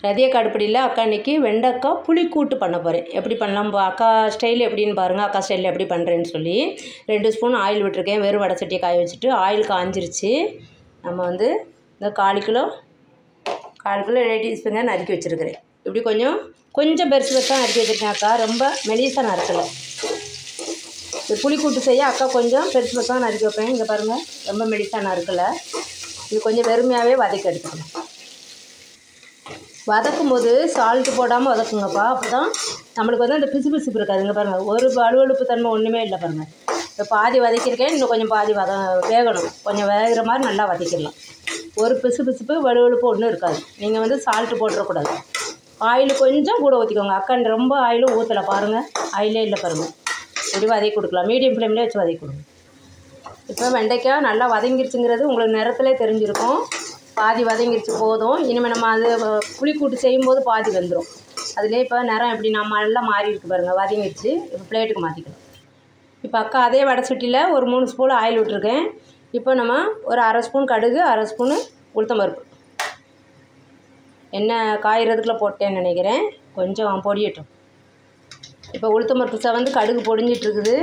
ரதியக்கா அடுப்படியில் அக்கா இன்றைக்கி வெண்டைக்காய் புளிக்கூட்டு பண்ண போகிறேன். எப்படி பண்ணலாம் அக்கா ஸ்டைல் எப்படின்னு பாருங்கள். அக்கா ஸ்டைலில் எப்படி பண்ணுறேன்னு சொல்லி 2 ஸ்பூன் ஆயில் விட்டுருக்கேன். வெறும் வடை சட்டியை காய வச்சுட்டு ஆயில் காஞ்சிருச்சு. நம்ம வந்து இந்த 1/4 கிலோ 1/4 டீஸ்பூன் நறுக்கி வச்சுருக்கிறேன். இப்படி கொஞ்சம் பெருசு பெருசாக நறுக்கி வச்சுருக்கேன் அக்கா. ரொம்ப மெலிசாக நறுக்கலை. இது புளிக்கூட்டு செய்ய அக்கா கொஞ்சம் பெருசு பெருசாக நறுக்கி வைப்பேன். இங்கே பாருங்கள், ரொம்ப மெலிசாக நறுக்கலை. இது கொஞ்சம் வெறுமையாகவே வதக்கி எடுத்துக்கணும். வதக்கும் போது சால்ட்டு போடாமல் வதக்குங்கப்பா. அப்போ தான் நம்மளுக்கு வந்து அந்த பிசுபிசுப்பு இருக்காது. இங்கே பாருங்கள், ஒரு வலுவழுப்பு தன்மை ஒன்றுமே இல்லை பாருங்கள். இப்போ பாதி வதக்கியிருக்கேன், இன்னும் கொஞ்சம் பாதி வேகணும். கொஞ்சம் வேகிற மாதிரி நல்லா வதக்கிடலாம். ஒரு பிசுபிசுப்பு வலுவழுப்பு ஒன்றும் இருக்காது. நீங்கள் வந்து சால்ட்டு போட்டுறக்கூடாது. ஆயில் கொஞ்சம் கூட ஊற்றிக்கோங்க. அக்கா ரொம்ப ஆயிலும் ஊற்றலை பாருங்கள், ஆயிலே இல்லை பாருங்கள். இப்படி வதக்கி கொடுக்கலாம். மீடியம் ஃப்ளேம்லேயே வச்சு வதக்கி கொடுங்க. இப்போ வெண்டைக்காய் நல்லா வதங்கிருச்சுங்கிறது உங்களுக்கு நிறத்துலேயே தெரிஞ்சிருக்கும். பாதி வதங்கிருச்சு போதும். இனிமேல் நம்ம அது புளிக்கூட்டு செய்யும்போது பாதி வெந்துடும். அதுலேயே இப்போ நிறம் எப்படி நம்ம நல்லா மாறி இருக்கு பாருங்கள், வதங்கிருச்சு. இப்போ பிளேட்டுக்கு மாற்றிக்கலாம். இப்போ அக்கா அதே வடை சட்டியில் ஒரு 3 ஸ்பூன் ஆயில் விட்டுருக்கேன். இப்போ நம்ம ஒரு 1/2 ஸ்பூன் கடுகு, 1/2 ஸ்பூனு உளுத்தம்பருப்பு எண்ணெய் காய்கிறதுக்குள்ளே போட்டேன்னு நினைக்கிறேன். கொஞ்சம் பொடியட்டும். இப்போ உளுத்தம்பருப்பு செவந்து கடுகு பொடிஞ்சிட்ருக்குது.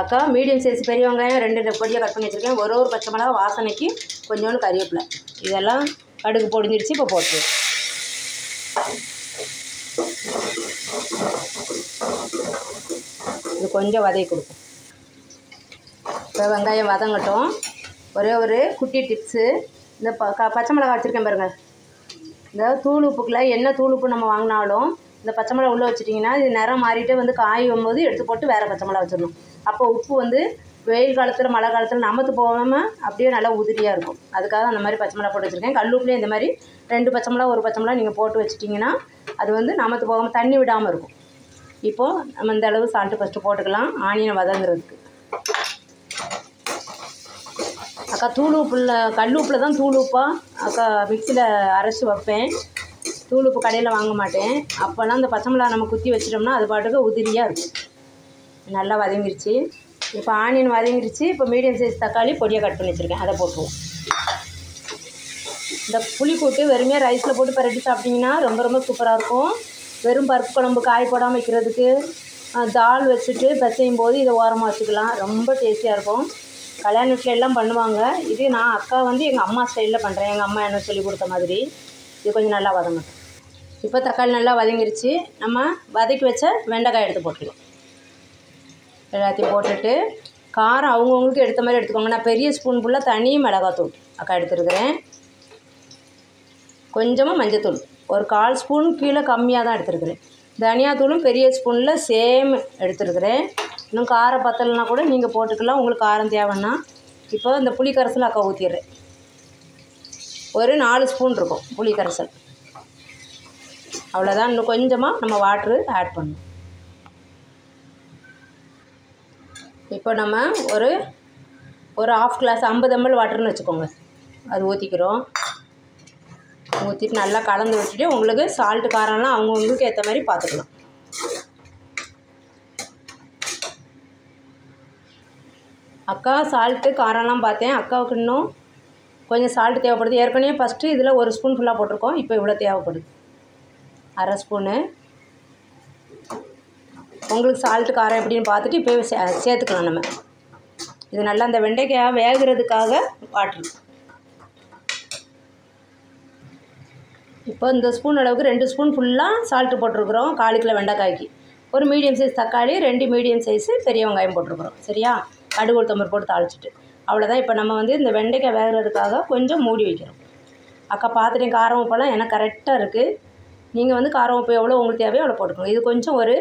அக்கா மீடியம் சைஸ் பெரிய வெங்காயம் 2 பொடியாக கட் பண்ணி வச்சுருக்கேன். ஒரு பச்சை மிளகா வாசனைக்கு கொஞ்சோண்டு கறிவேப்பிலை. இதெல்லாம் கடுகு பொடிஞ்சிடுச்சு. இப்போ போட்டு இது கொஞ்சம் வதக்கி கொடுக்கும். இப்போ வெங்காயம் வதங்கட்டும். ஒரு குட்டி டிப்ஸு, இந்த பச்சை மிளகா வச்சுருக்கேன் பாருங்கள். இந்த தூள் உப்புக்குள்ள என்ன தூள் உப்பு நம்ம வாங்கினாலும் இந்த பச்சை மிளகா உள்ளே வச்சுட்டிங்கன்னா இது நிறம் மாறிட்டே வந்து காயும் போது எடுத்து போட்டு வேறு பச்சை மிளகா வச்சிடணும். அப்போ உப்பு வந்து வெயில் காலத்தில் மழை காலத்தில் நமத்து போகாமல் அப்படியே நல்லா உதிரியாக இருக்கும். அதுக்காக அந்த மாதிரி பச்சை மிளகா போட்டு வச்சுருக்கேன். கல்லுப்புலேயே இந்த மாதிரி 2 பச்சை மிளகா 1 பச்சை மிளகா நீங்கள் போட்டு வச்சிட்டிங்கன்னா அது வந்து நமத்து போகாமல் தண்ணி விடாமல் இருக்கும். இப்போது நம்ம இந்த அளவு சால்ட்டு ஃபஸ்ட்டு போட்டுக்கலாம் ஆனியனை வதங்குறதுக்கு. அக்கா தூள் உப்புல கல் உப்பில் தான் தூள் உப்பாக அக்கா மிக்சியில் அரைச்சி வைப்பேன். தூள் உப்பு கடையில் வாங்க மாட்டேன். அப்போல்லாம் அந்த பச்சை மிளகா நம்ம குத்தி வச்சிட்டோம்னா அது பாட்டுக்கு உதிரியாக இருக்கும். நல்லா வதங்கிருச்சு. இப்போ ஆனியன் வதங்கிருச்சு. இப்போ மீடியம் சைஸ் தக்காளி பொடியாக கட் பண்ணி வச்சுருக்கேன், அதை போட்டுருவோம். இந்த புளிக்கூட்டு வெறுமையாக ரைஸில் போட்டு பரட்டி சாப்பிட்டிங்கன்னா ரொம்ப சூப்பராக இருக்கும். வெறும் பருப்பு குழம்பு காய் போடாமல் வைக்கிறதுக்கு தால் வச்சுட்டு பிசையும் போது இதை ஓரமாக வச்சுக்கலாம். ரொம்ப டேஸ்டியாக இருக்கும். கல்யாண வீட்டில் எல்லாம் பண்ணுவாங்க. இது நான் அக்கா வந்து எங்கள் அம்மா ஸ்டைலில் பண்ணுறேன். எங்கள் அம்மா என்ன சொல்லி கொடுத்த மாதிரி. இது கொஞ்சம் நல்லா வதங்கட்டும். இப்போ தக்காளி நல்லா வதங்கிருச்சு. நம்ம வதக்கி வச்ச வெண்டைக்காய் எடுத்து போட்டுக்கலாம். எல்லாத்தையும் போட்டுட்டு காரம் அவங்கவுங்களுக்கு எடுத்த மாதிரி எடுத்துக்கோங்க. நான் பெரிய ஸ்பூன் ஃபுல்லாக தனி மிளகாத்தூள் அக்கா எடுத்துருக்கிறேன். கொஞ்சமாக மஞ்சத்தூள் ஒரு 1/4 ஸ்பூன் கீழே கம்மியாக தான் எடுத்துருக்கிறேன். தனியாத்தூளும் பெரிய ஸ்பூனில் சேம் எடுத்துருக்கிறேன். இன்னும் காரம் பத்தலைனா கூட நீங்கள் போட்டுக்கலாம், உங்களுக்கு காரம் தேவைன்னா. இப்போ இந்த புளி கரைசல் அக்கா ஊற்றிடுறேன். ஒரு 4 ஸ்பூன் இருக்கும் புளி கரைசல். அவ்வளோதான். இன்னும் கொஞ்சமாக நம்ம வாட்ரு ஆட் பண்ணணும். இப்போ நம்ம ஒரு 1/2 கிளாஸ் 50 ml வாட்டர்னு வச்சுக்கோங்க, அது ஊற்றிக்கிறோம். ஊற்றிட்டு நல்லா கலந்து விட்டுட்டு உங்களுக்கு சால்ட்டு காரம்லாம் அவங்கவுங்களுக்கு ஏற்ற மாதிரி பார்த்துக்கலாம். அக்கா சால்ட்டு காரம்லாம் பார்த்தேன். அக்காவுக்கு இன்னும் கொஞ்சம் சால்ட்டு தேவைப்படுது. ஏற்கனவே ஃபஸ்ட்டு இதில் 1 ஸ்பூன் ஃபுல்லாக போட்டிருக்கோம். இப்போ இவ்வளோ தேவைப்படுது, 1/2 ஸ்பூனு. உங்களுக்கு சால்ட்டு காரம் எப்படின்னு பார்த்துட்டு இப்போ சேர்த்துக்கலாம். நம்ம இது நல்லா அந்த வெண்டைக்காய் வேகிறதுக்காக வாட்ரு. இப்போ இந்த ஸ்பூன் அளவுக்கு 2 ஸ்பூன் ஃபுல்லாக சால்ட்டு போட்டிருக்குறோம். 1/4 கிலோ வெண்டைக்காய்க்கு. ஒரு மீடியம் சைஸ் தக்காளி, 2 மீடியம் சைஸு பெரிய வெங்காயம் போட்டிருக்குறோம். சரியா? கடுகு உளுத்தம்பருப்பு போட்டு தாளிச்சிட்டு அவ்வளோதான். இப்போ நம்ம வந்து இந்த வெண்டைக்காய் வேகிறதுக்காக கொஞ்சம் மூடி வைக்கிறோம். அக்கா பார்த்துட்டேன், காரம் உப்பெல்லாம் எனக்கு கரெக்டாக இருக்குது. நீங்கள் வந்து காரம் உப்பு எவ்வளோ உங்களுக்கு தேவையோ அவ்வளோ போட்டுக்கோங்க. இது கொஞ்சம் ஒரு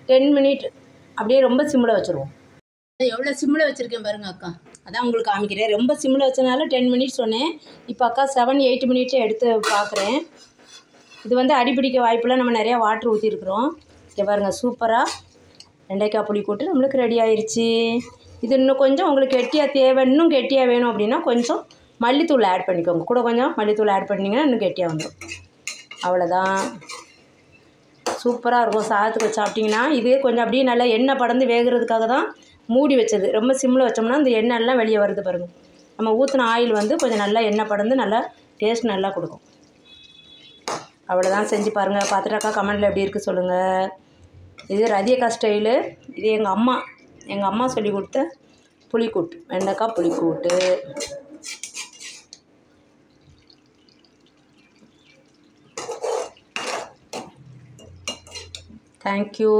10 மினிட் அப்படியே ரொம்ப சிம்மில் வச்சுருவோம். எவ்வளோ சிம்மில் வச்சுருக்கேன் பாருங்கள் அக்கா, அதான் உங்களுக்கு காமிக்கிறேன். ரொம்ப சிம்மில் வச்சனால 10 மினிட்ஸ் சொன்னேன். இப்போ அக்கா 7-8 மினிட்ஸை எடுத்து பார்க்குறேன். இது வந்து அடிப்பிடிக்க வாய்ப்பில் நம்ம நிறையா வாட்ரு ஊற்றிருக்குறோம். இங்கே பாருங்கள், சூப்பராக வெண்டைக்காய் புளிக்கூட்டு நம்மளுக்கு ரெடி ஆயிடுச்சு. இது இன்னும் கொஞ்சம் உங்களுக்கு கெட்டியாக தேவை, இன்னும் கெட்டியாக வேணும் அப்படின்னா கொஞ்சம் மல்லித்தூள் ஆட் பண்ணிக்கோங்க. கூட கொஞ்சம் மல்லித்தூள் ஆட் பண்ணிங்கன்னா இன்னும் கெட்டியாக வந்துடும். அவ்வளோதான், சூப்பராக இருக்கும். சாதத்துக்கு வச்சு சாப்பிட்டிங்கன்னா இது கொஞ்சம் அப்படியே நல்லா எண்ணெய் படர்ந்து வேகிறதுக்காக தான் மூடி வச்சது. ரொம்ப சிம்மில் வச்சோம்னா இந்த எண்ணெய்லாம் வெளியே வருது பாருங்கள். நம்ம ஊற்றின ஆயில் வந்து கொஞ்சம் நல்லா எண்ணெய் படர்ந்து நல்லா டேஸ்ட் நல்லா கொடுக்கும். அவ்வளோதான், செஞ்சு பாருங்கள். பார்த்துட்டாக்கா கமெண்டில் எப்படி இருக்குது சொல்லுங்கள். இது ரதியக்கா ஸ்டைலு. இது எங்கள் அம்மா சொல்லி கொடுத்த புளிக்கூட்டு, வெண்டைக்காய் புளிக்கூட்டு. தேங்க்யூ.